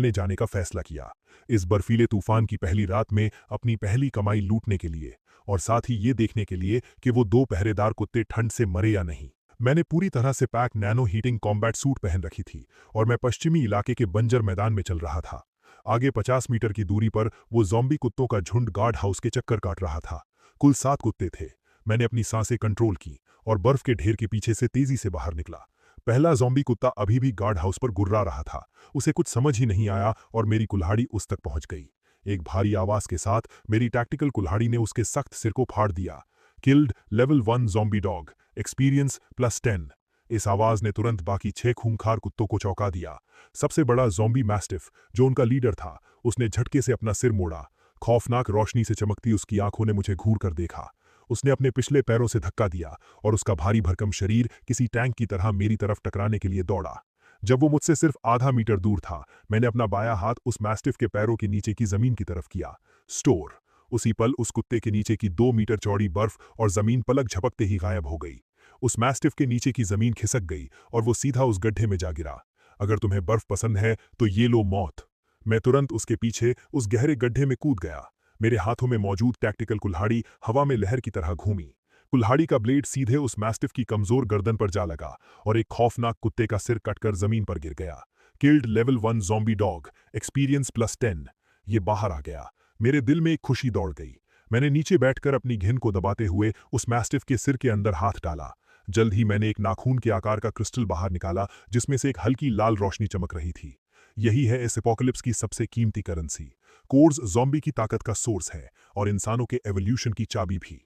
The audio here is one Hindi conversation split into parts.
ने जाने का फैसला किया, इस बर्फीले तूफान की पहली रात में अपनी पहली कमाई लूटने के लिए, और साथ ही ये देखने के लिए कि वो दो पहरेदार कुत्ते ठंड से मरे या नहीं। मैंने पूरी तरह से pack nano heating combat suit पहन रखी थी और मैं पश्चिमी इलाके के बंजर मैदान में चल रहा था। आगे 50 मीटर की दूरी पर वो ज़ॉम्बी कुत्तों का झुंड गार्ड हाउस के चक्कर काट रहा था। कुल 7 कुत्ते थे। मैंने अपनी सांसें कंट्रोल की और बर्फ के ढेर के पीछे से तेजी से बाहर निकला। पहला ज़ॉम्बी कुत्ता अभी भी गार्ड हाउस पर गुर्रा रहा था। उसे कुछ समझ ही नहीं आया और मेरी कुल्हाड़ी उस तक पहुंच गई। एक भारी आवाज के साथ मेरी टैक्टिकल कुल्हाड़ी ने उसके सख्त सिर को फाड़ दिया। Killed level 1 zombie dog, experience +10। इस आवाज ने तुरंत बाकी 6 खूंखार कुत्तों को चौंका दिया। सबसे बड़ा ज़ॉम्बी मैस्टिफ, जो उनका लीडर था, उसने झटके से अपना सिर मोड़ा। खौफनाक रोशनी से चमकती उसकी आंखों ने मुझे घूर कर देखा। उसने अपने पिछले पैरों से धक्का दिया और उसका भारी भरकम शरीर किसी टैंक की तरह मेरी तरफ टकराने के लिए दौड़ा। जब वो मुझसे सिर्फ आधा मीटर दूर था, मैंने अपना बायां हाथ उस मैस्टिफ के पैरों के नीचे की जमीन की तरफ किया। स्टोर। उसी पल उस कुत्ते के नीचे की 2 मीटर चौड़ी बर्फ और जमीन पलक झपकते ही गायब हो गई। उस मैस्टिफ के नीचे की जमीन खिसक गई और वो सीधा उस गड्ढे में जा गिरा। अगर तुम्हें बर्फ पसंद है तो ये लो मौत। मैं तुरंत उसके पीछे उस गहरे गड्ढे में कूद गया। मेरे हाथों में मौजूद टैक्टिकल कुल्हाड़ी हवा में लहर की तरह घूमी। कुल्हाड़ी का ब्लेड सीधे उस मैस्टिफ की कमजोर गर्दन पर जा लगा और एक खौफनाक कुत्ते का सिर कटकर जमीन पर गिर गया। Killed level 1 zombie dog, experience +10। ये बाहर आ गया। मेरे दिल में एक खुशी दौड़ गई। मैंने नीचे बैठकर अपनी घिन को दबाते हुए उस मैस्टिफ के सिर के अंदर हाथ डाला। जल्द ही मैंने एक नाखून के आकार का क्रिस्टल बाहर निकाला, जिसमें से एक हल्की लाल रोशनी चमक रही थी। यही है इस एपोकलिप्स की सबसे कीमती करेंसी। कोर्स ज़ॉम्बी की ताकत का सोर्स है और इंसानों के एवोल्यूशन की चाबी भी।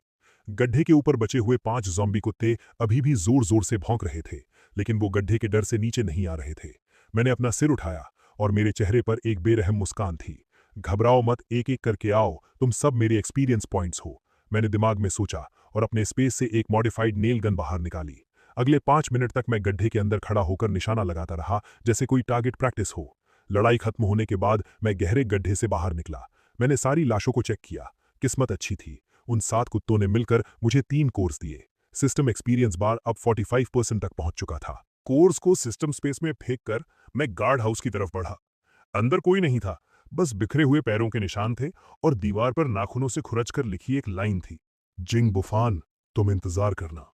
गड्ढे के ऊपर बचे हुए 5 ज़ॉम्बी कुत्ते अभी भी जोर जोर से भौंक रहे थे, लेकिन वो गड्ढे के डर से नीचे नहीं आ रहे थे। मैंने अपना सिर उठाया और मेरे चेहरे पर एक बेरहम मुस्कान थी। घबराओ मत, एक एक करके आओ, तुम सब मेरे एक्सपीरियंस पॉइंट्स हो, मैंने दिमाग में सोचा और अपने स्पेस से एक मॉडिफाइड नेल गन बाहर निकाली। अगले 5 मिनट तक मैं गड्ढे के अंदर खड़ा होकर निशाना लगाता रहा, जैसे कोई टारगेट प्रैक्टिस हो। लड़ाई खत्म होने के बाद मैं गहरे गड्ढे से बाहर निकला। मैंने सारी लाशों को चेक किया। किस्मत अच्छी थी, उन 7 कुत्तों ने मिलकर मुझे 3 कोर्स दिए। सिस्टम एक्सपीरियंस बार अब 45% तक पहुंच चुका था। कोर्स को सिस्टम स्पेस में फेंक कर मैं गार्ड हाउस की तरफ बढ़ा। अंदर कोई नहीं था, बस बिखरे हुए पैरों के निशान थे और दीवार पर नाखूनों से खुरचकर लिखी एक लाइन थी, जिंग बुफान, तुम इंतजार करना।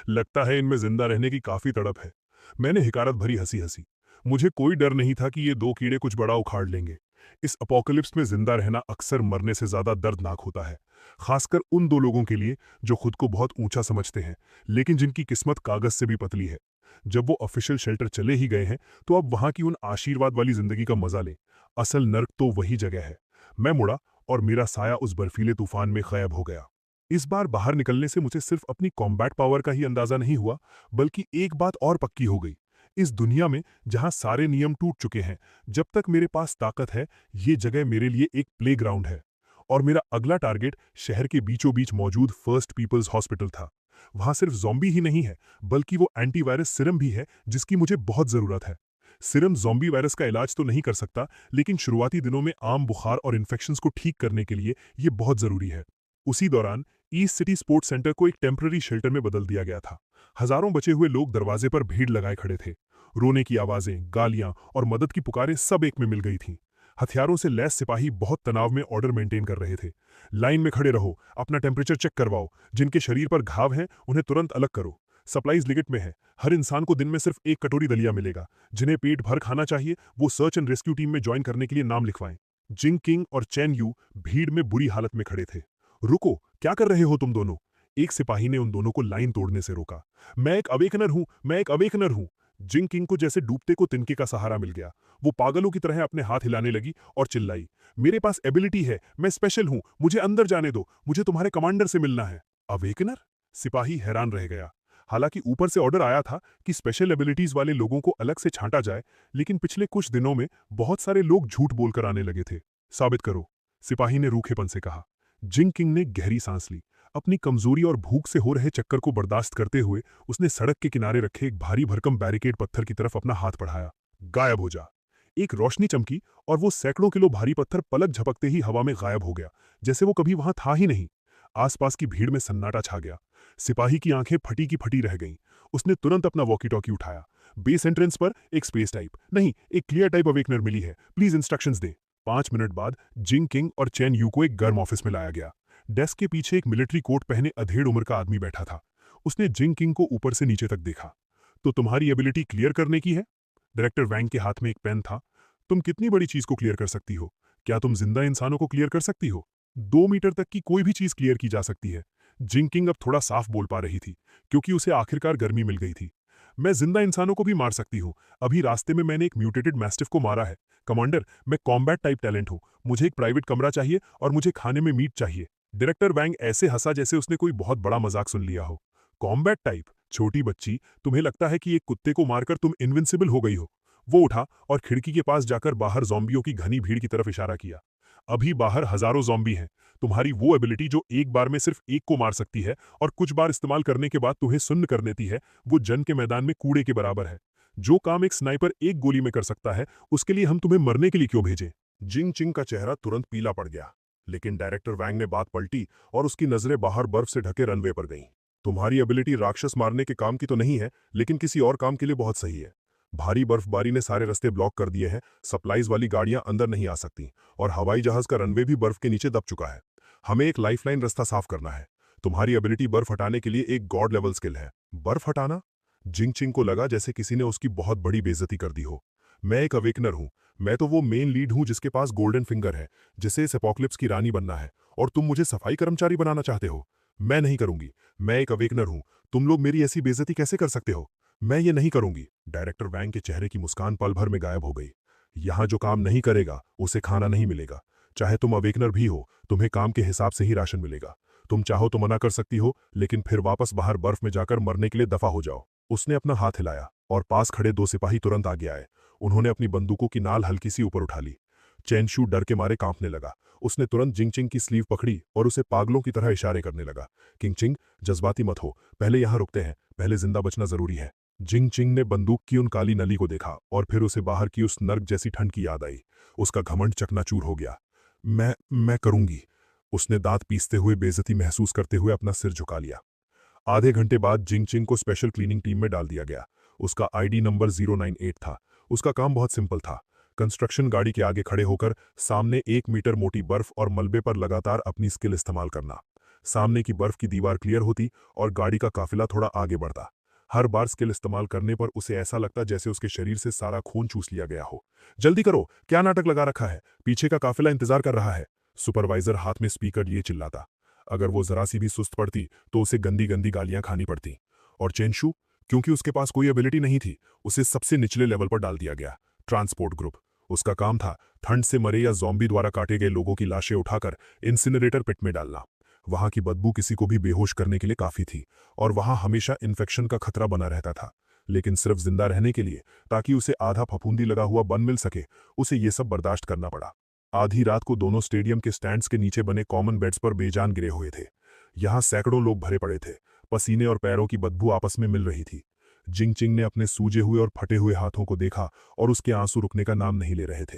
लगता है इनमें जिंदा रहने की काफी तड़प है। मैंने हिकारत भरी हंसी हंसी। मुझे कोई डर नहीं था कि ये 2 कीड़े कुछ बड़ा उखाड़ लेंगे। इस अपोकलिप्स में जिंदा रहना अक्सर मरने से ज्यादा दर्दनाक होता है, खासकर उन 2 लोगों के लिए जो खुद को बहुत ऊंचा समझते हैं, लेकिन जिनकी किस्मत कागज से भी पतली है। जब वो ऑफिशियल शेल्टर चले ही गए हैं, तो अब वहां की उन आशीर्वाद वाली जिंदगी का मजा लें। असल नर्क तो वही जगह है। मैं मुड़ा और मेरा साया उस बर्फीले तूफान में गायब हो गया। इस बार बाहर निकलने से मुझे सिर्फ अपनी कॉम्बैट पावर का ही अंदाजा नहीं हुआ, बल्कि एक बात और पक्की हो गई। इस दुनिया में जहां सारे नियम टूट चुके हैं, जब तक मेरे पास ताकत है, ये जगह मेरे लिए एक प्लेग्राउंड है। और मेरा अगला टारगेट शहर के बीचों बीच मौजूद फर्स्ट पीपल्स हॉस्पिटल था। वहां सिर्फ ज़ॉम्बी ही नहीं है, बल्कि वो एंटीवायरस सिरम भी है, जिसकी मुझे बहुत जरूरत है। सिरम ज़ॉम्बी वायरस का इलाज तो नहीं कर सकता, लेकिन शुरुआती दिनों में आम बुखार और इन्फेक्शंस को ठीक करने के लिए ये बहुत जरूरी है। उसी दौरान ईस्ट सिटी स्पोर्ट्स सेंटर को एक टेम्पररी शेल्टर में बदल दिया गया था। हजारों बचे हुए लोग दरवाजे पर भीड़ लगाए खड़े थे। रोने की आवाजें, गालियां और मदद की पुकारें सब एक में मिल गई थीं। हथियारों से लैस सिपाही बहुत तनाव में ऑर्डर मेंटेन कर रहे थे। लाइन में खड़े रहो, अपना टेम्परेचर चेक करवाओ, जिनके शरीर पर घाव हैं उन्हें तुरंत अलग करो। सप्लाईज लिमिट में है, हर इंसान को दिन में सिर्फ 1 कटोरी दलिया मिलेगा। जिन्हें पेट भर खाना चाहिए वो सर्च एंड रेस्क्यू टीम में ज्वाइन करने के लिए नाम लिखवाएं। जिंग किंग और चैन यू भीड़ में बुरी हालत में खड़े थे। रुको, क्या कर रहे हो तुम दोनों? एक सिपाही ने उन दोनों को लाइन तोड़ने से रोका। मैं एक अवेकनर हूं, मैं एक अवेकनर हूं। जिंग किंग को जैसे डूबते को तिनके का सहारा मिल गया। वो पागलों की तरह अपने हाथ हिलाने लगी और चिल्लाई, मेरे पास एबिलिटी है, मैं स्पेशल हूं, मुझे अंदर जाने दो, मुझे तुम्हारे कमांडर से मिलना है। अवेकनर? सिपाही हैरान रह गया। हालांकि ऊपर से ऑर्डर आया था कि स्पेशल एबिलिटीज वाले लोगों को अलग से छांटा जाए, लेकिन पिछले कुछ दिनों में बहुत सारे लोग झूठ बोलकर आने लगे थे। साबित करो, सिपाही ने रूखेपन से कहा। जिंग किंग ने गहरी सांस ली। अपनी कमजोरी और भूख से हो रहे चक्कर को बर्दाश्त करते हुए उसने सड़क के किनारे रखे एक भारी भरकम बैरिकेड पत्थर की तरफ अपना हाथ बढ़ाया। गायब हो जा। एक रोशनी चमकी और वो सैकड़ों किलो भारी पत्थर पलक झपकते ही हवा में गायब हो गया, जैसे वो कभी वहां था ही नहीं। आसपास की भीड़ में सन्नाटा छा गया। सिपाही की आंखें फटी की फटी रह गईं। उसने तुरंत अपना वॉकी टॉकी उठाया। बेस एंट्रेंस पर एक स्पेस टाइप नहीं, एक क्लियर टाइप अवेकनर मिली है, प्लीज इंस्ट्रक्शंस दे। 5 मिनट बाद जिंग किंग और चैन यू को एक गर्म ऑफिस में लाया गया। डेस्क के पीछे एक मिलिट्री कोट पहने अधेड़ उम्र का आदमी बैठा था। उसने जिंग किंग को ऊपर से नीचे तक देखा। तो तुम्हारी एबिलिटी क्लियर करने की है? डायरेक्टर वैंग के हाथ में एक पेन था। तुम कितनी बड़ी चीज को क्लियर कर सकती हो? क्या तुम जिंदा इंसानों को क्लियर कर सकती हो? 2 मीटर तक की कोई भी चीज क्लियर की जा सकती है। जिंग किंग अब थोड़ा साफ बोल पा रही थी, क्योंकि उसे आखिरकार गर्मी मिल गई थी। मैं जिंदा इंसानों को भी मार सकती हूँ। अभी रास्ते में मैंने एक म्यूटेटेड मैस्टिफ को मारा है। कमांडर, मैं कॉम्बैट टाइप टैलेंट हूँ। मुझे एक प्राइवेट कमरा चाहिए और मुझे खाने में मीट चाहिए। डायरेक्टर वैंग ऐसे हंसा जैसे उसने कोई बहुत बड़ा मजाक सुन लिया हो। Combat type? छोटी बच्ची, तुम्हें लगता है कि एक कुत्ते को मारकर तुम इनविंसिबल हो गई हो? वो उठा और खिड़की के पास जाकर बाहर ज़ॉम्बियों की घनी भीड़ की तरफ इशारा किया। अभी बाहर हजारों ज़ॉम्बी हैं। तुम्हारी वो एबिलिटी जो एक बार में सिर्फ एक को मार सकती है और कुछ बार इस्तेमाल करने के बाद तुम्हें सुन्न कर देती है, वो जंग के मैदान में कूड़े के बराबर है। जो काम एक स्नाइपर एक गोली में कर सकता है, उसके लिए हम तुम्हें मरने के लिए क्यों भेजें? जिंग चिंग का चेहरा तुरंत पीला पड़ गया, लेकिन डायरेक्टर वैंग ने बात पलटी और उसकी नजरें बाहर बर्फ से ढके रनवे पर गईं। तुम्हारी एबिलिटी राक्षस मारने के काम की तो नहीं है, लेकिन किसी और काम के लिए बहुत सही है। भारी बर्फबारी ने सारे रास्ते ब्लॉक कर दिए हैं, सप्लाईज वाली गाड़ियां अंदर नहीं आ सकती और हवाई जहाज का रनवे भी बर्फ के नीचे दब चुका है। हमें एक लाइफलाइन रास्ता साफ करना है। तुम्हारी एबिलिटी बर्फ हटाने के लिए एक गॉड लेवल स्किल है। बर्फ हटाना? जिंग चिंग को लगा जैसे किसी ने उसकी बहुत बड़ी बेइज्जती कर दी हो। मैं एक अवेकनर हूं। मैं तो वो मेन लीड हूं जिसके पास गोल्डन फिंगर है, जिसे इस एपोक्लिप्स की रानी बनना है, और तुम मुझे सफाई कर्मचारी बनाना चाहते हो? मैं नहीं करूंगी। मैं एक अवेकनर हूं। तुम लोग मेरी ऐसी बेइज्जती कैसे कर सकते हो? मैं ये नहीं करूंगी। डायरेक्टर वैंग के चेहरे की मुस्कान पल भर में गायब हो गई। यहां जो काम नहीं करेगा उसे खाना नहीं मिलेगा। चाहे तुम अवेकनर भी हो, तुम्हें काम के हिसाब से ही राशन मिलेगा। तुम चाहो तो मना कर सकती हो, लेकिन फिर वापस बाहर बर्फ में जाकर मरने के लिए दफा हो जाओ। उसने अपना हाथ हिलाया और पास खड़े 2 सिपाही तुरंत आगे आए। उन्होंने अपनी बंदूकों की नाल हल्की सी ऊपर उठा ली। चैनशू डर के मारे कांपने लगा। उसने तुरंत जिंगचिंग की स्लीव पकड़ी और उसे पागलों की तरह इशारे करने लगा। किंगचिंग, जज्बाती मत हो, पहले यहां रुकते हैं, पहले जिंदा बचना जरूरी है। जिंगचिंग ने बंदूक की उन काली नली को देखा और फिर उसे बाहर की उस नर्क जैसी ठंड की याद आई। उसका घमंड चकनाचूर हो गया। मैं करूंगी। उसने दांत पीसते हुए बेइज्जती महसूस करते हुए अपना सिर झुका लिया। आधे घंटे बाद जिंगचिंग को स्पेशल क्लीनिंग टीम में डाल दिया गया। उसका आईडी नंबर 098 था। उसका काम बहुत सिंपल था। कंस्ट्रक्शन गाड़ी के आगे खड़े होकर सामने 1 मीटर मोटी बर्फ और मलबे पर लगातार अपनी स्किल इस्तेमाल करना। सामने की बर्फ की दीवार क्लियर होती और गाड़ी का काफिला थोड़ा आगे बढ़ता। हर बार स्किल इस्तेमाल करने पर उसे ऐसा लगता जैसे उसके शरीर से सारा खून चूस लिया गया हो। जल्दी करो, क्या नाटक लगा रखा है? पीछे का काफिला इंतजार कर रहा है। सुपरवाइजर हाथ में स्पीकर लिए चिल्लाता। अगर वो जरा सी भी सुस्त पड़ती तो उसे गंदी गंदी गालियां खानी पड़ती। और चेनशू, क्योंकि उसके पास कोई एबिलिटी नहीं थी, उसे सबसे निचले लेवल पर डाल दिया गया। Transport group. उसका काम था ठंड से मरे या ज़ॉम्बी द्वारा काटे गए लोगों की लाशें उठाकर इंसिनरेटर पिट में डालना। वहां की बदबू किसी को भी बेहोश करने के लिए काफी थी और वहां हमेशा इन्फेक्शन का खतरा बना रहता था। लेकिन सिर्फ जिंदा रहने के लिए, ताकि उसे आधा फफूंदी लगा हुआ बन मिल सके, उसे ये सब बर्दाश्त करना पड़ा। आधी रात को दोनों स्टेडियम के स्टैंड्स के नीचे बने कॉमन बेड्स पर बेजान गिरे हुए थे। यहां सैकड़ों लोग भरे पड़े थे। पसीने और पैरों की बदबू आपस में मिल रही थी। जिंगचिंग ने अपने सूजे हुए और फटे हुए हाथों को देखा और उसके आंसू रुकने का नाम नहीं ले रहे थे।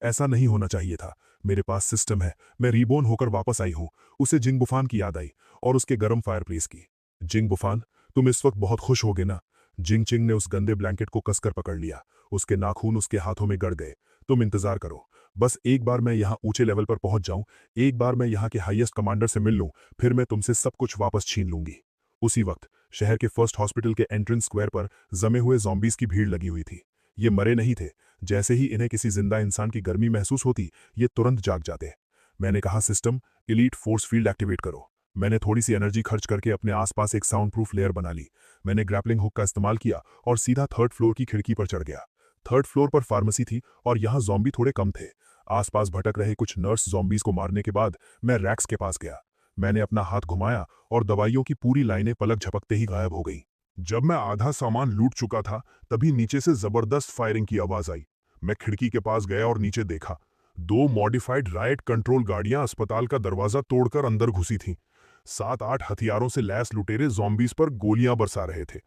ऐसा नहीं होना चाहिए था। मेरे पास सिस्टम है। मैं रीबोर्न होकर वापस आई हूं। उसे जिंग बुफान की याद आई और उसके गर्म फायरप्लेस की। जिंग बुफान, तुम इस वक्त बहुत खुश होगे ना? जिंगचिंग ने उस गंदे ब्लैंकेट को कसकर पकड़ लिया। उसके नाखून उसके हाथों में गड़ गए। तुम इंतजार करो। बस एक बार मैं यहाँ ऊंचे लेवल पर पहुंच जाऊं, एक बार मैं यहाँ के हाईएस्ट कमांडर से मिल लूं, फिर मैं तुमसे सब कुछ वापस छीन लूंगी। उसी वक्त शहर के फर्स्ट हॉस्पिटल के एंट्रेंस स्क्वायर पर जमे हुए ज़ॉम्बीज की भीड़ लगी हुई थी। ये मरे नहीं थे। जैसे ही इन्हें किसी जिंदा इंसान की गर्मी महसूस होती, ये तुरंत जाग जाते। मैंने कहा, system elite force field activate करो। मैंने थोड़ी सी एनर्जी खर्च करके अपने आसपास एक साउंड प्रूफ लेयर बना ली। मैंने ग्रैपलिंग हुक का इस्तेमाल किया और सीधा 3rd फ्लोर की खिड़की पर चढ़ गया। 3rd फ्लोर पर फार्मेसी थी और यहाँ ज़ॉम्बी थोड़े कम थे। आसपास भटक रहे कुछ नर्स ज़ॉम्बीज को मारने के बाद मैं रैक्स के पास गया। मैंने अपना हाथ घुमाया और दवाइयों की पूरी लाइनें पलक झपकते ही गायब हो गईं। जब मैं आधा सामान लूट चुका था, तभी नीचे से जबरदस्त फायरिंग की आवाज आई। मैं खिड़की के पास गया और नीचे देखा। 2 मॉडिफाइड राइट कंट्रोल गाड़ियां अस्पताल का दरवाजा तोड़कर अंदर घुसी थीं। 7-8 हथियारों से लैस लुटेरे ज़ॉम्बीज पर गोलियां बरसा रहे थे।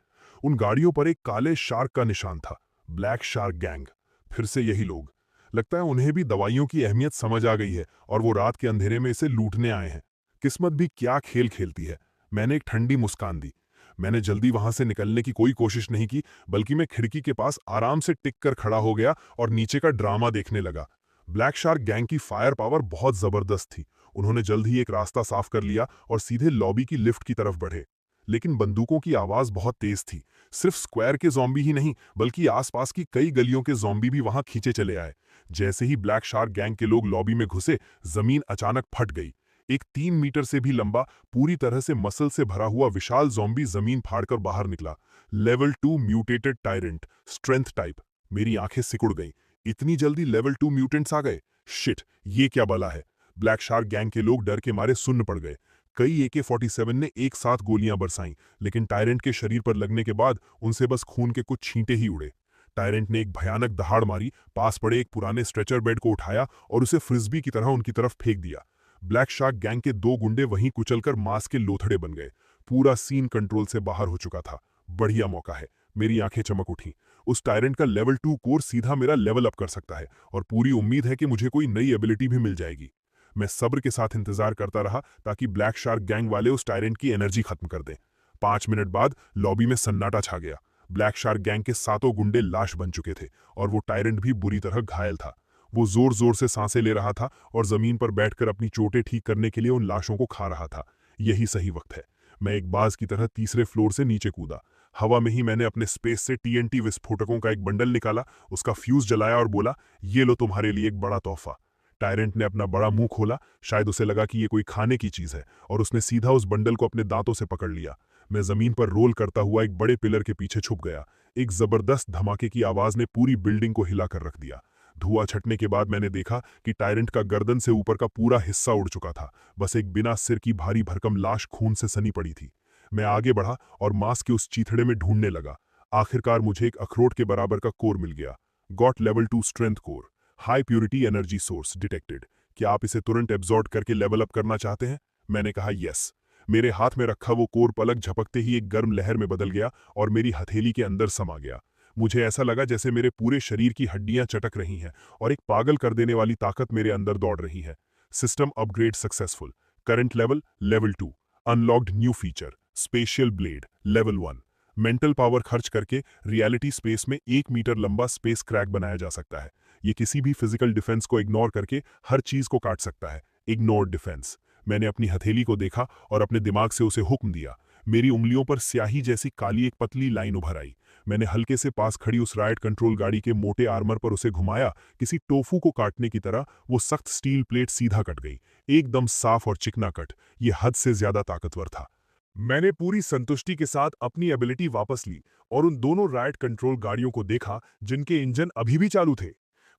उन गाड़ियों पर एक काले शार्क का निशान था। Black shark gang. फिर से यही लोग। लगता है उन्हें भी दवाइयों की अहमियत समझ आ गई है और वो रात के अंधेरे में इसे लूटने आए हैं। किस्मत भी क्या खेल खेलती है। मैंने एक ठंडी मुस्कान दी। मैंने जल्दी वहां से निकलने की कोई कोशिश नहीं की, बल्कि मैं खिड़की के पास आराम से टिक कर खड़ा हो गया और नीचे का ड्रामा देखने लगा। ब्लैक शार्क गैंग की फायर पावर बहुत जबरदस्त थी। उन्होंने जल्द ही एक रास्ता साफ कर लिया और सीधे लॉबी की लिफ्ट की तरफ बढ़े। लेकिन बंदूकों की आवाज बहुत तेज थी। सिर्फ स्क्वायर के ज़ॉम्बी ही नहीं, बल्कि आसपास की कई गलियों के ज़ॉम्बी भी वहां खींचे चले आए। जैसे ही ब्लैक शार्क गैंग के लोग लॉबी में घुसे, जमीन अचानक फट गई। एक 3 मीटर से भी लंबा, पूरी तरह से मसल से भरा हुआ विशाल ज़ॉम्बी जमीन फाड़कर बाहर निकला। Level 2 mutated tyrant, strength type. मेरी आंखें सिकुड़ गईं। इतनी जल्दी लेवल 2 म्यूटेंट्स आ गए? शिट, ये क्या बला है? ब्लैक शार्क गैंग के लोग डर के मारे सुन्न पड़ गए। कई AK-47 ने एक साथ गोलियां बरसाईं, लेकिन टायरेंट के शरीर पर लगने के बाद उनसे बस खून के कुछ छींटे ही उड़े। टायरेंट ने एक भयानक दहाड़ मारी, पास पड़े एक पुराने स्ट्रेचर बेड को उठाया और उसे फ्रिस्बी की तरह उनकी तरफ फेंक दिया। ब्लैक शार्क गैंग के 2 गुंडे वहीं कुचलकर मांस के लोथड़े बन गए। पूरा सीन कंट्रोल से बाहर हो चुका था। बढ़िया मौका है। मेरी आंखें चमक उठी। उस टायरेंट का लेवल 2 कोर सीधा मेरा लेवल अप कर सकता है, और पूरी उम्मीद है कि मुझे कोई नई एबिलिटी भी मिल जाएगी। मैं सब्र के साथ इंतजार करता रहा ताकि ब्लैक शार्क गैंग वाले उस टायरेंट की एनर्जी खत्म कर दें। 5 मिनट बाद लॉबी में सन्नाटा छा गया। ब्लैक शार्क गैंग के 7 गुंडे लाश बन चुके थे, और वो टायरेंट भी बुरी तरह घायल था। वो जोर जोर से सांसें ले रहा था और जमीन पर बैठकर अपनी चोटें ठीक करने के लिए उन लाशों को खा रहा था। यही सही वक्त है। मैं एक बाज की तरह तीसरे फ्लोर से नीचे कूदा। हवा में ही मैंने अपने स्पेस से TNT विस्फोटकों का एक बंडल निकाला, उसका फ्यूज जलाया और बोला, ये लो तुम्हारे लिए एक बड़ा तोहफा। टायरेंट ने अपना बड़ा मुंह खोला। शायद उसे लगा कि ये कोई खाने की चीज है, और उसने सीधा उस बंडल को अपने दांतों से पकड़ लिया। मैं जमीन पर रोल करता हुआ एक बड़े पिलर के पीछे छुप गया। एक जबरदस्त धमाके की आवाज ने पूरी बिल्डिंग को हिलाकर रख दिया। धुआं छटने के बाद मैंने देखा कि टायरेंट का गर्दन से ऊपर का पूरा हिस्सा उड़ चुका था। बस एक बिना सिर की भारी भरकम लाश खून से सनी पड़ी थी। मैं आगे बढ़ा और मांस के उस चीथड़े में ढूंढने लगा। आखिरकार मुझे एक अखरोट के बराबर का कोर मिल गया। Got level 2 strength core, high purity energy source detected. क्या आप इसे तुरंत एब्जॉर्ब करके लेवल अप करना चाहते हैं? मैंने कहा यस। मेरे हाथ में रखा वो कोर पलक झपकते ही एक गर्म लहर में बदल गया और मेरी हथेली के अंदर समा गया। मुझे ऐसा लगा जैसे मेरे पूरे शरीर की हड्डियां चटक रही हैं और एक पागल कर देने वाली ताकत मेरे अंदर दौड़ रही है। System upgrade successful. Current level level 2। Unlocked new feature spatial blade level 1। Mental power खर्च करके रियलिटी स्पेस में 1 मीटर लंबा स्पेस क्रैक बनाया जा सकता है। ये किसी भी फिजिकल डिफेंस को इग्नोर करके हर चीज को काट सकता है। Ignore defence. मैंने अपनी हथेली को देखा और अपने दिमाग से उसे हुक्म दिया। मेरी उंगलियों पर स्याही जैसी काली एक पतली लाइन उभर आई। मैंने हल्के से पास खड़ी उस राइट कंट्रोल गाड़ी के मोटे आर्मर पर उसे घुमाया। किसी टोफू को काटने की तरह वो सख्त स्टील प्लेट सीधा कट गई, एकदम साफ और चिकना कट। ये हद से ज्यादा ताकतवर था। मैंने पूरी संतुष्टि के साथ अपनी एबिलिटी वापस ली और उन दोनों राइट कंट्रोल गाड़ियों को देखा जिनके इंजन अभी भी चालू थे।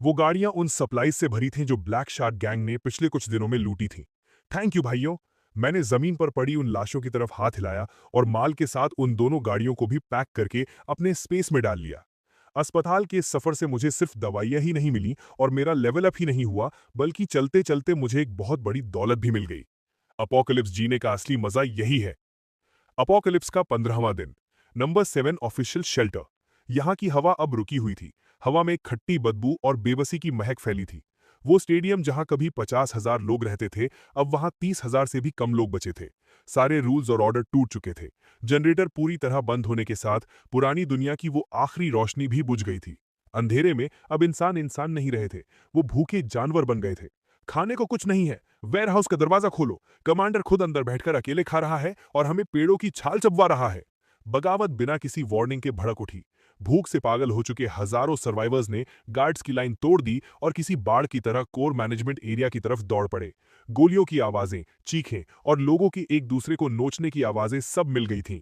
वो गाड़ियां उन सप्लाईज से भरी थीं जो ब्लैक शार्क गैंग ने पिछले कुछ दिनों में लूटी थीं। थैंक यू भाइयों। मैंने जमीन पर पड़ी उन लाशों की तरफ हाथ हिलाया और माल के साथ उन दोनों गाड़ियों को भी पैक करके अपने स्पेस में डाल लिया। अस्पताल के इस सफर से मुझे सिर्फ दवाइयां ही नहीं मिली और मेरा लेवल अप ही नहीं हुआ, बल्कि चलते चलते मुझे एक बहुत बड़ी दौलत भी मिल गई। अपोकलिप्स जीने का असली मजा यही है। अपोकलिप्स का 15वां दिन। Number 7 official shelter. यहाँ की हवा अब रुकी हुई थी। हवा में एक खट्टी बदबू और बेबसी की महक फैली थी। वो स्टेडियम जहाँ कभी 50,000 लोग रहते थे, अब वहाँ 30,000 से भी कम लोग बचे थे। सारे रूल्स और ऑर्डर टूट चुके थे। जनरेटर पूरी तरह बंद होने के साथ पुरानी दुनिया की वो आखिरी रोशनी भी बुझ गई थी। अंधेरे में अब इंसान इंसान नहीं रहे थे, वो भूखे जानवर बन गए थे। खाने को कुछ नहीं है। वेयरहाउस का दरवाजा खोलो, कमांडर खुद अंदर बैठकर अकेले खा रहा है और हमें पेड़ों की छाल चबवा रहा है। बगावत बिना किसी वार्निंग के भड़क उठी। भूख से पागल हो चुके हजारों सर्वाइवर्स ने गार्ड्स की लाइन तोड़ दी और किसी बाढ़ की तरह कोर मैनेजमेंट एरिया की तरफ दौड़ पड़े। गोलियों की आवाजें, चीखें और लोगों की एक दूसरे को नोचने की आवाजें सब मिल गई थीं।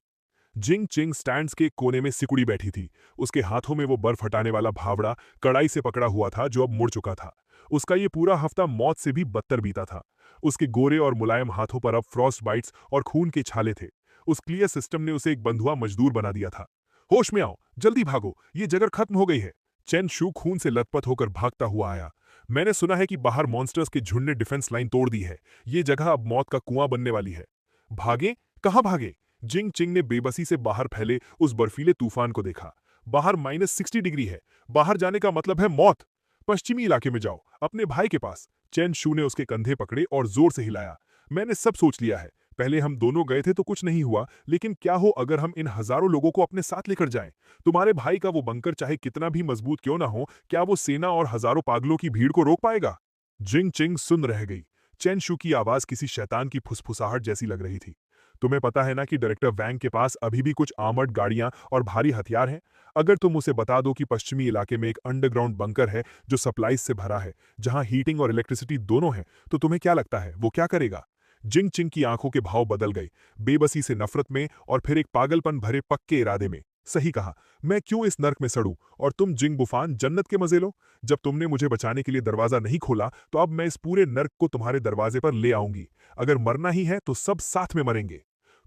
जिंग चिंग स्टैंड्स के कोने में सिकुड़ी बैठी थी। उसके हाथों में वो बर्फ हटाने वाला भावड़ा कड़ाई से पकड़ा हुआ था जो अब मुड़ चुका था। उसका ये पूरा हफ्ता मौत से भी बदतर बीता था। उसके गोरे और मुलायम हाथों पर अब फ्रॉस्ट बाइट्स और खून के छाले थे। उस क्लियर सिस्टम ने उसे एक बंधुआ मजदूर बना दिया था। होश में आओ, जल्दी भागो, ये जगह खत्म हो गई है। चेन शू खून से लथपथ होकर भागता हुआ आया। मैंने सुना है कि बाहर मॉन्स्टर्स के झुंड ने डिफेंस लाइन तोड़ दी है। ये जगह अब मौत का कुआं बनने वाली है। भागे? कहाँ भागे? जिंग चिंग ने बेबसी से बाहर फैले उस बर्फीले तूफान को देखा। बाहर -60 डिग्री है। बाहर जाने का मतलब है मौत। पश्चिमी इलाके में जाओ, अपने भाई के पास। चेन शू ने उसके कंधे पकड़े और जोर से हिलाया। मैंने सब सोच लिया है। पहले हम दोनों गए थे तो कुछ नहीं हुआ, लेकिन क्या हो अगर हम इन हजारों लोगों को अपने साथ लेकर जाएं? तुम्हारे भाई का वो बंकर चाहे कितना भी मजबूत क्यों ना हो, क्या वो सेना और हजारों पागलों की भीड़ को रोक पाएगा? जिंग चिंग सुन रह गई। चेन शू की आवाज किसी शैतान की फुसफुसाहट जैसी लग रही थी। तुम्हें पता है ना कि डायरेक्टर वैंग के पास अभी भी कुछ आर्मर्ड गाड़ियां और भारी हथियार हैं। अगर तुम उसे बता दो कि पश्चिमी इलाके में एक अंडरग्राउंड बंकर है जो सप्लाईज से भरा है, जहां हीटिंग और इलेक्ट्रिसिटी दोनों है, तो तुम्हें क्या लगता है वो क्या करेगा? जिंग चिंग की आंखों के भाव बदल गए, बेबसी से नफरत में और फिर एक पागलपन भरे पक्के इरादे में। सही कहा, मैं क्यों इस नर्क में सड़ूं और तुम जिंग बुफान जन्नत के मजे लो। जब तुमने मुझे बचाने के लिए दरवाजा नहीं खोला तो अब मैं इस पूरे नर्क को तुम्हारे दरवाजे पर ले आऊंगी। अगर मरना ही है तो सब साथ में मरेंगे।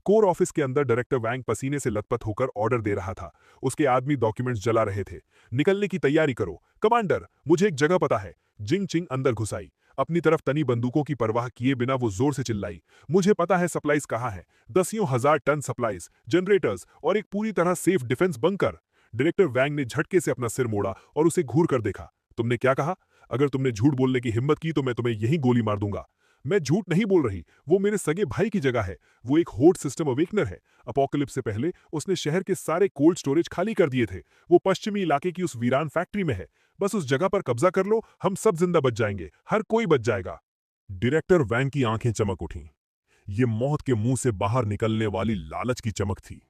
कोर ऑफिस के अंदर डायरेक्टर वैंग पसीने से लथपथ होकर ऑर्डर दे रहा था। उसके आदमी डॉक्यूमेंट्स जला रहे थे। निकलने की तैयारी करो कमांडर, मुझे एक जगह पता है। जिंग चिंग अंदर घुस आई। अपनी तरफ तनी बंदूकों की परवाह किए बिना वो जोर से चिल्लाई, मुझे पता है सप्लाईज कहाँ है। दसियों हजार टन सप्लाईज, जनरेटर्स और एक पूरी तरह सेफ डिफेंस बंकर। डायरेक्टर वैंग ने झटके से अपना सिर मोड़ा और उसे घूर कर देखा। तुमने क्या कहा? अगर तुमने झूठ बोलने की हिम्मत की तो मैं तुम्हें यहीं गोली मार दूंगा। मैं झूठ नहीं बोल रही, वो मेरे सगे भाई की जगह है। वो एक होर्ड सिस्टम अवेकनर है। अपोकलिप्स से पहले उसने शहर के सारे कोल्ड स्टोरेज खाली कर दिए थे। वो पश्चिमी इलाके की उस वीरान फैक्ट्री में है। बस उस जगह पर कब्जा कर लो, हम सब जिंदा बच जाएंगे, हर कोई बच जाएगा। डायरेक्टर वैंग की आंखें चमक उठीं। ये मौत के मुंह से बाहर निकलने वाली लालच की चमक थी।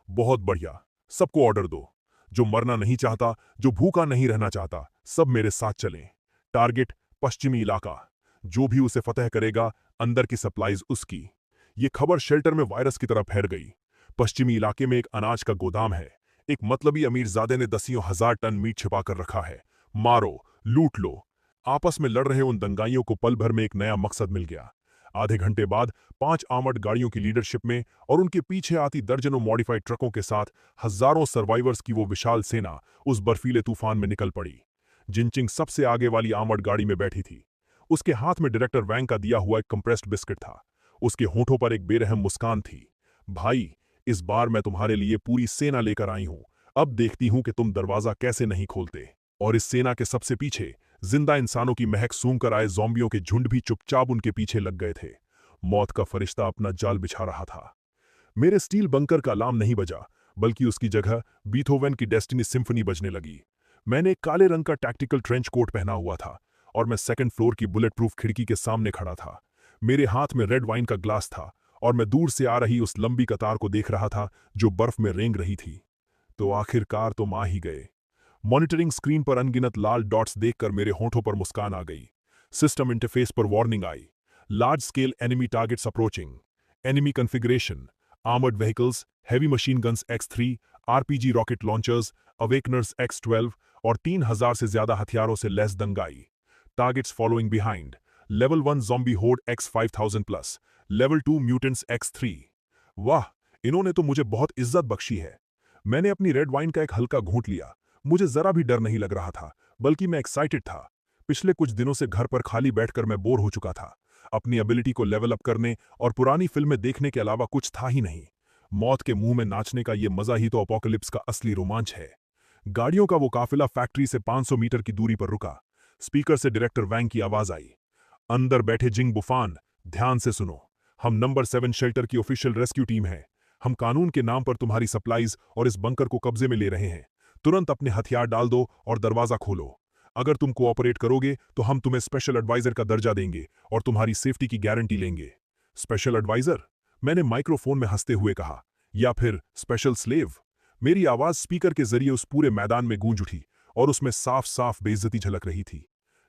बहुत बढ़िया, सबको ऑर्डर दो। जो मरना नहीं चाहता, जो भूखा नहीं रहना चाहता, सब मेरे साथ चलें। टारगेट पश्चिमी इलाका। जो भी उसे फतह करेगा, अंदर की सप्लाईज उसकी। ये खबर शेल्टर में वायरस की तरह फैल गई। पश्चिमी इलाके में एक अनाज का गोदाम है। एक मतलबी अमीरजादे ने दसियों हजार टन मीट छिपा कर रखा है। मारो, लूट लो। आपस में लड़ रहे उन दंगाइयों को पल भर में एक नया मकसद मिल गया। आधे घंटे बाद 5 आर्मर्ड गाड़ियों की लीडरशिप में और उनके पीछे आती दर्जनों मॉडिफाइड ट्रकों के साथ हजारों सर्वाइवर्स की वो विशाल सेना उस बर्फीले तूफान में निकल पड़ी। जिनचिंग सबसे आगे वाली आर्मर्ड गाड़ी में बैठी थी। उसके हाथ में डायरेक्टर वैंग का दिया हुआ एक कंप्रेस्ड बिस्किट था। उसके होठों पर एक बेरहम मुस्कान थी। भाई, इस बार मैं तुम्हारे लिए पूरी सेना लेकर आई हूं। अब देखती हूं कि तुम दरवाजा कैसे नहीं खोलते। और इस सेना के सबसे पीछे जिंदा इंसानों की महक सूंघ कर आए ज़ॉम्बियों के झुंड भी चुपचाप उनके पीछे लग गए थे। मौत का फरिश्ता अपना जाल बिछा रहा था। मेरे स्टील बंकर का अलार्म नहीं बजा, बल्कि उसकी जगह बीथोवन की डेस्टिनी सिम्फनी बजने लगी। मैंने एक काले रंग का टैक्टिकल ट्रेंच कोट पहना हुआ था और मैं सेकंड फ्लोर की बुलेट प्रूफ खिड़की के सामने खड़ा था। मेरे हाथ में रेड वाइन का ग्लास था और मैं दूर से आ रही उस लंबी कतार को देख रहा था जो बर्फ में रेंग रही थी। तो आखिरकार तुम आ ही गए। मॉनिटरिंग स्क्रीन पर अनगिनत लाल डॉट्स देखकर मेरे होठों पर मुस्कान आ गई। सिस्टम इंटरफेस पर वार्निंग आई। Large scale enemy targets approaching. Enemy configuration, armoured vehicles, heavy machine guns X3, RPG rocket launchers, awakeners X12 और 3000 से ज्यादा हथियारों से लैस दंगाई। Targets following behind, level 1 zombie horde X5000+, level 2 mutants X3। वाह, इन्होंने तो मुझे बहुत इज्जत बख्शी है। मैंने अपनी रेड वाइन का एक हल्का घूंट लिया। मुझे जरा भी डर नहीं लग रहा था, बल्कि मैं एक्साइटेड था। पिछले कुछ दिनों से घर पर खाली बैठकर मैं बोर हो चुका था। अपनी एबिलिटी को लेवल अप करने और पुरानी फिल्में देखने के अलावा कुछ था ही नहीं। मौत के मुंह में नाचने का ये मजा ही तो अपोकलिप्स का असली रोमांच है। गाड़ियों का वो काफिला फैक्ट्री से 500 मीटर की दूरी पर रुका। स्पीकर से डायरेक्टर वैंग की आवाज आई, अंदर बैठे जिंग बुफान, ध्यान से सुनो। हम नंबर 7 शेल्टर की ऑफिशियल रेस्क्यू टीम है। हम कानून के नाम पर तुम्हारी सप्लाईज और इस बंकर को कब्जे में ले रहे हैं। तुरंत अपने हथियार डाल दो और दरवाजा खोलो। अगर तुम कोऑपरेट करोगे तो हम तुम्हें स्पेशल एडवाइजर का दर्जा देंगे और तुम्हारी सेफ्टी की गारंटी लेंगे। Special adviser? मैंने माइक्रोफोन में हंसते हुए कहा, या फिर स्पेशल स्लेव? मेरी आवाज स्पीकर के जरिए उस पूरे मैदान में गूंज उठी और उसमें साफ साफ बेइज्जती झलक रही थी।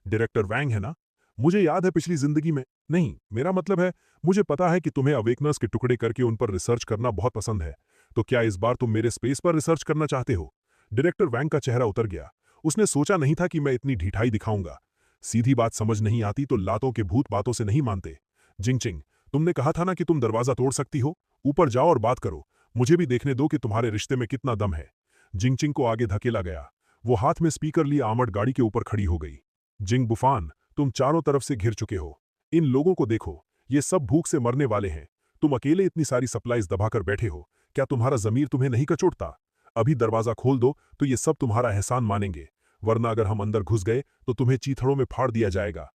डायरेक्टर वैंग है ना? मुझे याद है पिछली जिंदगी में। नहीं, मेरा मतलब है, मुझे पता है कि तुम्हें अवेकनर्स के टुकड़े करके उन पर रिसर्च करना बहुत पसंद है। तो क्या इस बार तुम मेरे स्पेस पर रिसर्च करना चाहते हो? डायरेक्टर वैंग का चेहरा उतर गया। उसने सोचा नहीं था कि मैं इतनी ढिठाई दिखाऊंगा। सीधी बात समझ नहीं आती तो लातों के भूत बातों से नहीं मानते। जिंगचिंग, तुमने कहा था ना कि तुम दरवाजा तोड़ सकती हो। ऊपर जाओ और बात करो। मुझे भी देखने दो कि तुम्हारे रिश्ते में कितना दम है। जिंगचिंग को आगे धकेला गया। वो हाथ में स्पीकर लिए आर्मर्ड गाड़ी के ऊपर खड़ी हो गई। जिंग बुफान, तुम चारों तरफ से घिर चुके हो। इन लोगों को देखो, ये सब भूख से मरने वाले हैं। तुम अकेले इतनी सारी सप्लाईज दबाकर बैठे हो। क्या तुम्हारा जमीर तुम्हें नहीं कचोटता? अभी दरवाजा खोल दो तो ये सब तुम्हारा एहसान मानेंगे, वरना अगर हम अंदर घुस गए तो तुम्हें चीथड़ों में फाड़ दिया जाएगा।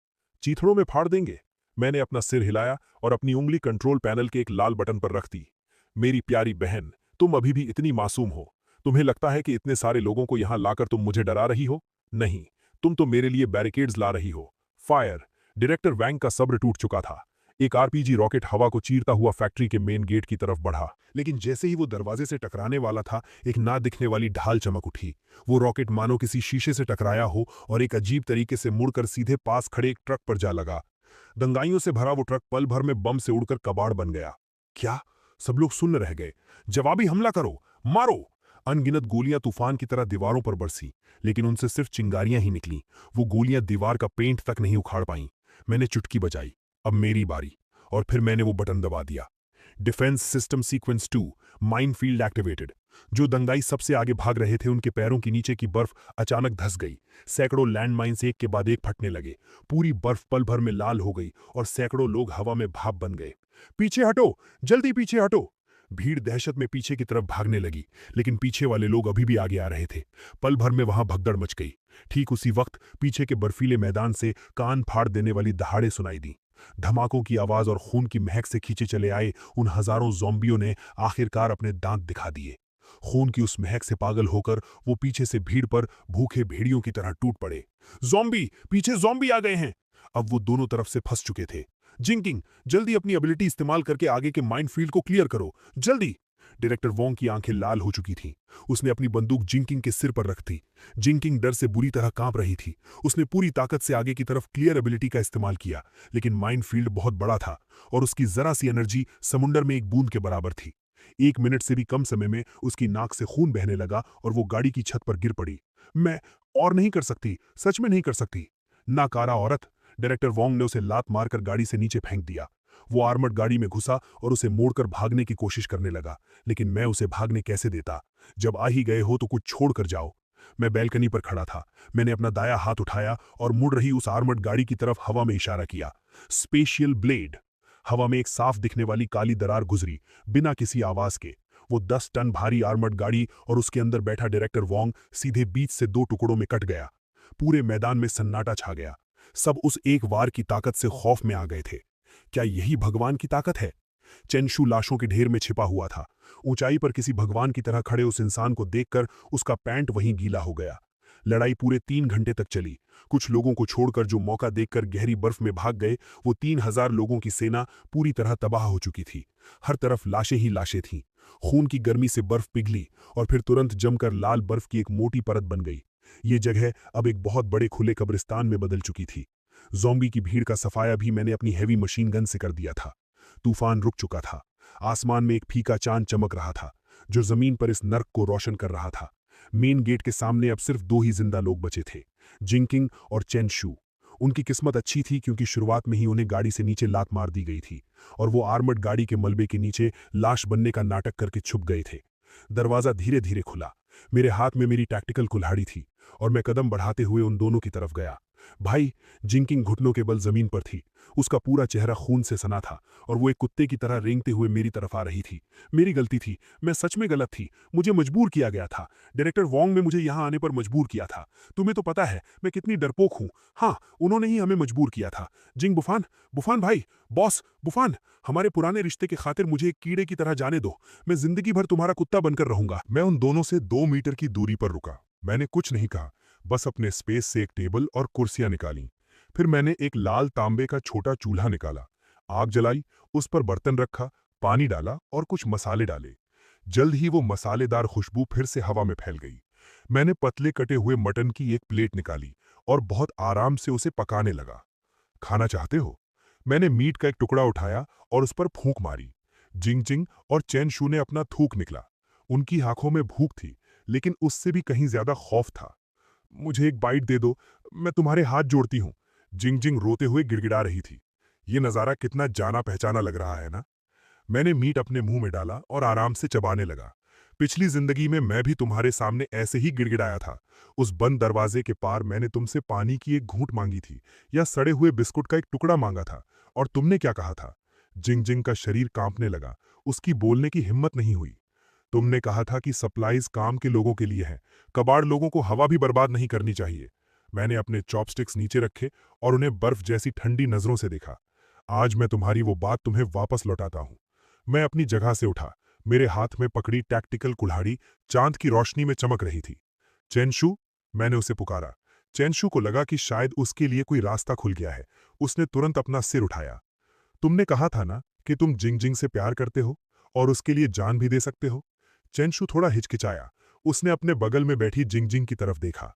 चीथड़ों में फाड़ देंगे? मैंने अपना सिर हिलाया और अपनी उंगली कंट्रोल पैनल के एक लाल बटन पर रख दी। मेरी प्यारी बहन, तुम अभी भी इतनी मासूम हो। तुम्हें लगता है कि इतने सारे लोगों को यहां लाकर तुम मुझे डरा रही हो? नहीं, तुम तो मेरे लिए बैरिकेड्स ला रही हो। फायर! डायरेक्टर वैंग का सब्र टूट चुका था। एक आरपीजी रॉकेट हवा को चीरता हुआ फैक्ट्री के मेन गेट की तरफ बढ़ा, लेकिन जैसे ही वो दरवाजे से टकराने वाला था, एक ना दिखने वाली ढाल चमक उठी। वो रॉकेट मानो किसी शीशे से टकराया हो और एक अजीब तरीके से मुड़कर सीधे पास खड़े एक ट्रक पर जा लगा। दंगाइयों से भरा वो ट्रक पल भर में बम से उड़कर कबाड़ बन गया। क्या? सब लोग सुन्न रह गए। जवाबी हमला करो, मारो! अनगिनत गोलियां तूफान की तरह दीवारों पर बरसी, लेकिन उनसे सिर्फ चिंगारियां ही निकलीं। वो गोलियां दीवार का पेंट तक नहीं उखाड़ पाईं। मैंने चुटकी बजाई, अब मेरी बारी, और फिर मैंने वो बटन दबा दिया। Defence system sequence 2, minefield activated. जो दंगाई सबसे आगे भाग रहे थे, उनके पैरों के नीचे की बर्फ अचानक धंस गई। सैकड़ों लैंडमाइंस एक के बाद एक फटने लगे। पूरी बर्फ पल भर में लाल हो गई और सैकड़ों लोग हवा में भाप बन गए। पीछे हटो, जल्दी पीछे हटो! भीड़ दहशत में पीछे की तरफ भागने लगी, लेकिन पीछे वाले लोग अभी भी आगे आ रहे थे। पल भर में वहां भगदड़ मच गई। ठीक उसी वक्त पीछे के बर्फीले मैदान से कान फाड़ देने वाली दहाड़े सुनाई दी। धमाकों की आवाज और खून की महक से खींचे चले आए उन हजारों ज़ॉम्बियों ने आखिरकार अपने दांत दिखा दिए। खून की उस महक से पागल होकर वो पीछे से भीड़ पर भूखे भेड़ियों की तरह टूट पड़े। ज़ॉम्बी! पीछे ज़ॉम्बी आ गए हैं! अब वो दोनों तरफ से फंस चुके थे। जिंकिंग, जल्दी अपनी एबिलिटी इस्तेमाल करके आगे के माइनफील्ड को क्लियर करो, जल्दी! डायरेक्टर वोंग की आंखें लाल हो चुकी थीं। उसने अपनी बंदूक जिंकिंग के सिर पर रख दी। जिंकिंग डर से बुरी तरह कांप रही थी। उसने पूरी ताकत से आगे की तरफ क्लियर एबिलिटी का इस्तेमाल किया, लेकिन माइनफील्ड बहुत बड़ा था और उसकी जरा सी एनर्जी समुंदर में एक बूंद के बराबर थी। 1 मिनट से भी कम समय में उसकी नाक से खून बहने लगा और वो गाड़ी की छत पर गिर पड़ी। मैं और नहीं कर सकती, सच में नहीं कर सकती। नाकारा औरत! डायरेक्टर वोंग ने उसे लात मारकर गाड़ी से नीचे फेंक दिया। वो आर्मर्ड गाड़ी में घुसा और उसे मोड़कर भागने की कोशिश करने लगा, लेकिन मैं उसे भागने कैसे देता? जब आ ही गए हो तो कुछ छोड़ कर जाओ। मैं बैल्कनी पर खड़ा था। मैंने अपना दाया हाथ उठाया और मुड़ रही उस आर्मर्ड गाड़ी की तरफ हवा में इशारा किया। Spatial blade! हवा में एक साफ दिखने वाली काली दरार गुजरी, बिना किसी आवाज के। वो 10 टन भारी आर्मर्ड गाड़ी और उसके अंदर बैठा डायरेक्टर वोंग सीधे बीच से 2 टुकड़ों में कट गया। पूरे मैदान में सन्नाटा छा गया। सब उस एक वार की ताकत से खौफ में आ गए थे। क्या यही भगवान की ताकत है? चेंशू लाशों के ढेर में छिपा हुआ था। ऊंचाई पर किसी भगवान की तरह खड़े उस इंसान को देखकर उसका पैंट वहीं गीला हो गया। लड़ाई पूरे 3 घंटे तक चली। कुछ लोगों को छोड़कर जो मौका देखकर गहरी बर्फ में भाग गए, वो 3000 लोगों की सेना पूरी तरह तबाह हो चुकी थी। हर तरफ लाशें ही लाशें थीं। खून की गर्मी से बर्फ पिघली और फिर तुरंत जमकर लाल बर्फ की एक मोटी परत बन गई। ये जगह अब एक बहुत बड़े खुले कब्रिस्तान में बदल चुकी थी। ज़ॉम्बी की भीड़ का सफाया भी मैंने अपनी हैवी मशीन गन से कर दिया था। तूफान रुक चुका था। आसमान में एक फीका चांद चमक रहा था, जो जमीन पर इस नर्क को रोशन कर रहा था। मेन गेट के सामने अब सिर्फ 2 ही जिंदा लोग बचे थे, जिंकिंग और चेंशू। उनकी किस्मत अच्छी थी क्योंकि शुरुआत में ही उन्हें गाड़ी से नीचे लात मार दी गई थी और वो आर्मर्ड गाड़ी के मलबे के नीचे लाश बनने का नाटक करके छुप गए थे। दरवाजा धीरे धीरे खुला। मेरे हाथ में मेरी टैक्टिकल कुल्हाड़ी थी और मैं कदम बढ़ाते हुए उन दोनों की तरफ गया। भाई! जिंकिंग घुटनों के बल जमीन पर थी। उसका पूरा चेहरा खून से सना था और वो एक कुत्ते की तरह रेंगते हुए मेरी तरफ आ रही थी। मेरी गलती थी, मैं सच में गलत थी। मुझे मजबूर किया गया था। डायरेक्टर वोंग ने मुझे यहाँ आने पर मजबूर किया था। तुम्हें तो पता है मैं कितनी डरपोक हूँ। हाँ, उन्होंने ही हमें मजबूर किया था। जिंग बुफान, बुफान भाई, बॉस बुफान, हमारे पुराने रिश्ते की खातिर मुझे एक कीड़े की तरह जाने दो। मैं जिंदगी भर तुम्हारा कुत्ता बनकर रहूंगा। मैं उन दोनों से 2 मीटर की दूरी पर रुका। मैंने कुछ नहीं कहा, बस अपने स्पेस से एक टेबल और कुर्सियां निकाली। फिर मैंने एक लाल तांबे का छोटा चूल्हा निकाला, आग जलाई, उस पर बर्तन रखा, पानी डाला और कुछ मसाले डाले। जल्द ही वो मसालेदार खुशबू फिर से हवा में फैल गई। मैंने पतले कटे हुए मटन की एक प्लेट निकाली और बहुत आराम से उसे पकाने लगा। खाना चाहते हो? मैंने मीट का एक टुकड़ा उठाया और उस पर फूंक मारी। जिंग जिंग और चैन शू ने अपना थूक निकला। उनकी आंखों में भूख थी, लेकिन उससे भी कहीं ज्यादा खौफ था। मुझे एक बाइट दे दो, मैं तुम्हारे हाथ जोड़ती हूँ। जिंग जिंग रोते हुए गिड़गिड़ा रही थी। ये नज़ारा कितना जाना पहचाना लग रहा है ना? मैंने मीट अपने मुंह में डाला और आराम से चबाने लगा। पिछली जिंदगी में मैं भी तुम्हारे सामने ऐसे ही गिड़गिड़ाया था। उस बंद दरवाजे के पार मैंने तुमसे पानी की एक घूंट मांगी थी या सड़े हुए बिस्कुट का एक टुकड़ा मांगा था, और तुमने क्या कहा था? जिंग जिंग का शरीर कांपने लगा। उसकी बोलने की हिम्मत नहीं हुई। तुमने कहा था कि सप्लाईज काम के लोगों के लिए हैं, कबाड़ लोगों को हवा भी बर्बाद नहीं करनी चाहिए। मैंने अपने चॉपस्टिक्स नीचे रखे और उन्हें बर्फ जैसी ठंडी नजरों से देखा। आज मैं तुम्हारी वो बात तुम्हें वापस लौटाता हूं। मैं अपनी जगह से उठा। मेरे हाथ में पकड़ी टैक्टिकल कुल्हाड़ी चांद की रोशनी में चमक रही थी। चेंशु, मैंने उसे पुकारा। चेंशु को लगा कि शायद उसके लिए कोई रास्ता खुल गया है। उसने तुरंत अपना सिर उठाया। तुमने कहा था ना कि तुम जिंगजिंग से प्यार करते हो और उसके लिए जान भी दे सकते हो। चेंशु थोड़ा हिचकिचाया। उसने अपने बगल में बैठी जिंगजिंग की तरफ देखा।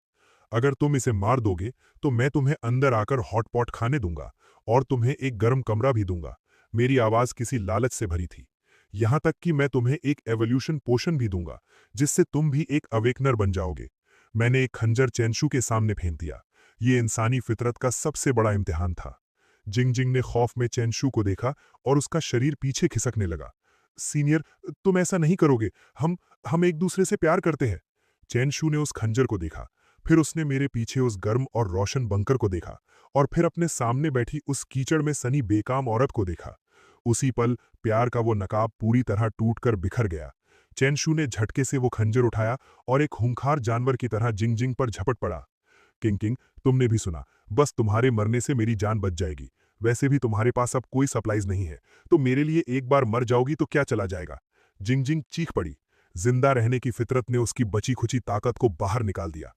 अगर तुम इसे मार दोगे तो मैं तुम्हें अंदर आकर हॉटपॉट खाने दूंगा और तुम्हें एक गर्म कमरा भी दूंगा। मेरी आवाज किसी लालच से भरी थी। यहां तक कि मैं तुम्हें एक एवोल्यूशन पोशन भी दूंगा जिससे तुम भी एक अवेकनर बन जाओगे। मैंने एक खंजर चेंशु के सामने फेंक दिया। ये इंसानी फितरत का सबसे बड़ा इम्तिहान था। जिंगजिंग ने खौफ में चेंशु को देखा और उसका शरीर पीछे खिसकने लगा। सीनियर, तुम ऐसा नहीं करोगे। हम एक दूसरे से प्यार करते हैं। चेंशु ने उस खंजर को देखा, फिर उसने मेरे पीछे उस गर्म और रोशन बंकर को देखा और फिर अपने सामने बैठी उस कीचड़ में सनी बेकाम औरत को देखा। उसी पल प्यार का वो नकाब पूरी तरह टूटकर बिखर गया। चेंशु ने झटके से वो खंजर उठाया और एक खूंखार जानवर की तरह जिंगजिंग पर झपट पड़ा। किंग किंग, तुमने भी सुना, बस तुम्हारे मरने से मेरी जान बच जाएगी। वैसे भी तुम्हारे पास अब कोई सप्लाईज नहीं है, तो मेरे लिए एक बार मर जाओगी तो क्या चला जाएगा। जिंगजिंग चीख पड़ी। जिंदा रहने की फितरत ने उसकी बची खुची ताकत को बाहर निकाल दिया।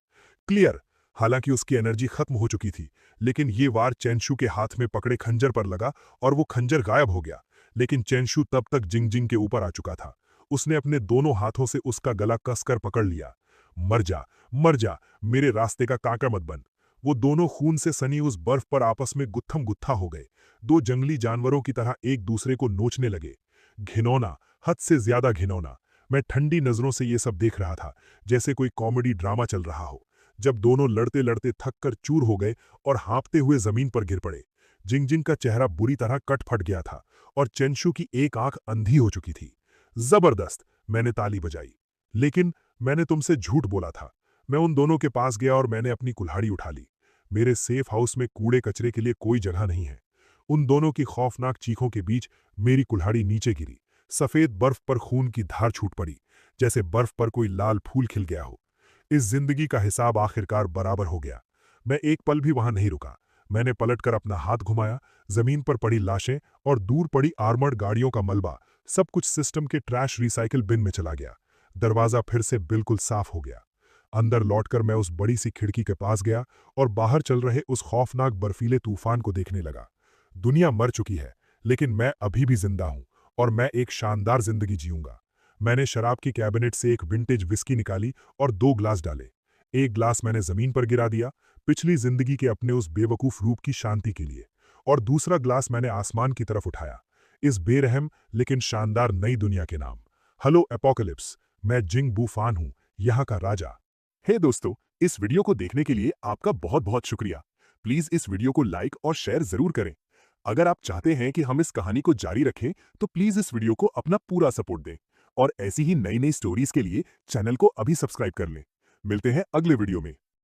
क्लियर। हालांकि उसकी एनर्जी खत्म हो चुकी थी, लेकिन ये वार चेंशु के हाथ में पकड़े खंजर पर लगा और वो खंजर गायब हो गया। लेकिन चेंशु तब तक जिंगजिंग के ऊपर आ चुका था। उसने अपने दोनों हाथों से उसका गला कसकर पकड़ लिया। मर जा, मर जा, मेरे रास्ते का कांटा मत बन। वो दोनों खून से सनी उस बर्फ पर आपस में गुत्थम गुत्था हो गए। दो जंगली जानवरों की तरह एक दूसरे को नोचने लगे। घिनौना, हद से ज्यादा घिनौना। मैं ठंडी नजरों से ये सब देख रहा था, जैसे कोई कॉमेडी ड्रामा चल रहा हो। जब दोनों लड़ते लड़ते थक कर चूर हो गए और हाँपते हुए जमीन पर गिर पड़े। जिंगजिंग का चेहरा बुरी तरह कट फट गया था और चेंशु की एक आंख अंधी हो चुकी थी। जबरदस्त, मैंने ताली बजाई। लेकिन मैंने तुमसे झूठ बोला था। मैं उन दोनों के पास गया और मैंने अपनी कुल्हाड़ी उठा ली। मेरे सेफ हाउस में कूड़े कचरे के लिए कोई जगह नहीं है। उन दोनों की खौफनाक चीखों के बीच मेरी कुल्हाड़ी नीचे गिरी। सफेद बर्फ पर खून की धार छूट पड़ी, जैसे बर्फ पर कोई लाल फूल खिल गया हो। इस जिंदगी का हिसाब आखिरकार बराबर हो गया। मैं एक पल भी वहां नहीं रुका। मैंने पलटकर अपना हाथ घुमाया। जमीन पर पड़ी लाशें और दूर पड़ी आर्मर्ड गाड़ियों का मलबा, सब कुछ सिस्टम के ट्रैश रिसाइकिल बिन में चला गया। दरवाजा फिर से बिल्कुल साफ हो गया। अंदर लौटकर मैं उस बड़ी सी खिड़की के पास गया और बाहर चल रहे उस खौफनाक बर्फीले तूफान को देखने लगा। दुनिया मर चुकी है, लेकिन मैं अभी भी जिंदा हूं और मैं एक शानदार जिंदगी जीऊंगा। मैंने शराब की कैबिनेट से एक विंटेज विस्की निकाली और 2 ग्लास डाले। एक ग्लास मैंने जमीन पर गिरा दिया, पिछली जिंदगी के अपने उस बेवकूफ रूप की शांति के लिए, और दूसरा ग्लास मैंने आसमान की तरफ उठाया, इस बेरहम लेकिन शानदार नई दुनिया के नाम। हेलो एपोकलिप्स, मैं जिंग बूफान हूं, यहाँ का राजा। हे दोस्तों, इस वीडियो को देखने के लिए आपका बहुत बहुत शुक्रिया। प्लीज इस वीडियो को लाइक और शेयर जरूर करें। अगर आप चाहते हैं कि हम इस कहानी को जारी रखें, तो प्लीज इस वीडियो को अपना पूरा सपोर्ट दें और ऐसी ही नई नई स्टोरीज के लिए चैनल को अभी सब्सक्राइब कर लें। मिलते हैं अगले वीडियो में।